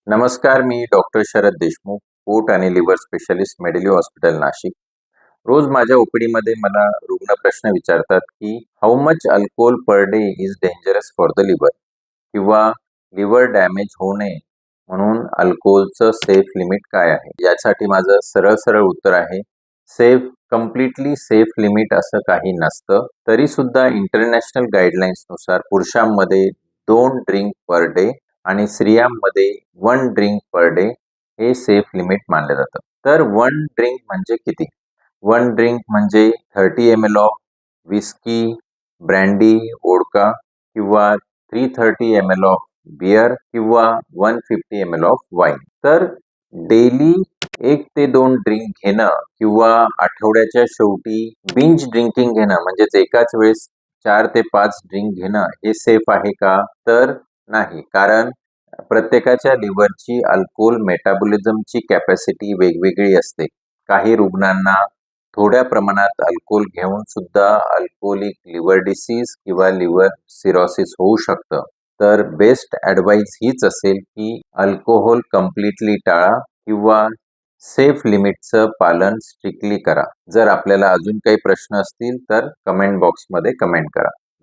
नमस्कार, मी डॉक्टर शरद देशमुख, पोट आणि लिव्हर स्पेशलिस्ट मेडिलिओ हॉस्पिटल नाशिक. रोज माझ्या ओपीडीमध्ये मला रुग्ण प्रश्न विचारतात की how much alcohol per day is dangerous for the liver किंवा लिव्हर डॅमेज होऊ नये म्हणून अल्कोहोलचं सेफ लिमिट काय आहे. यासाठी माझं सरळ सरळ उत्तर आहे, कम्प्लिटली सेफ लिमिट असं काही नसतं. तरी सुद्धा इंटरनॅशनल गाईडलाईन्सनुसार पुरुषांमध्ये 2 ड्रिंक पर डे आणि स्त्रियांमध्ये 1 ड्रिंक पर डे हे सेफ लिमिट मानलं जातं. तर 1 ड्रिंक म्हणजे किती? 1 ड्रिंक म्हणजे 30 ml of whisky, brandy, vodka किंवा 330 ml ऑफ बियर किंवा 150 ml ऑफ वाईन. तर डेली 1 ते 2 ड्रिंक घेणं किंवा आठवड्याच्या शेवटी बिंज ड्रिंकिंग घेणं म्हणजेच एकाच वेळेस 4 ते 5 ड्रिंक घेणं हे सेफ आहे का? तर नाही. कारण प्रत्येकाच्या लिव्हरची अल्कोहोल मेटाबॉलिझमची कॅपॅसिटी वेगवेगळी असते. काही रुग्णांना थोड्या प्रमाणात अल्कोहोल घेऊन सुद्धा अल्कोहोलिक लिव्हर डिसीज किंवा लिव्हर सिरोसिस होऊ शकतं. तर बेस्ट ॲडवाईस हीच असेल की अल्कोहोल कम्प्लिटली टाळा किंवा सेफ लिमिटचं पालन स्ट्रिक्टली करा. जर आपल्याला अजून काही प्रश्न असतील तर कमेंट बॉक्समध्ये कमेंट करा.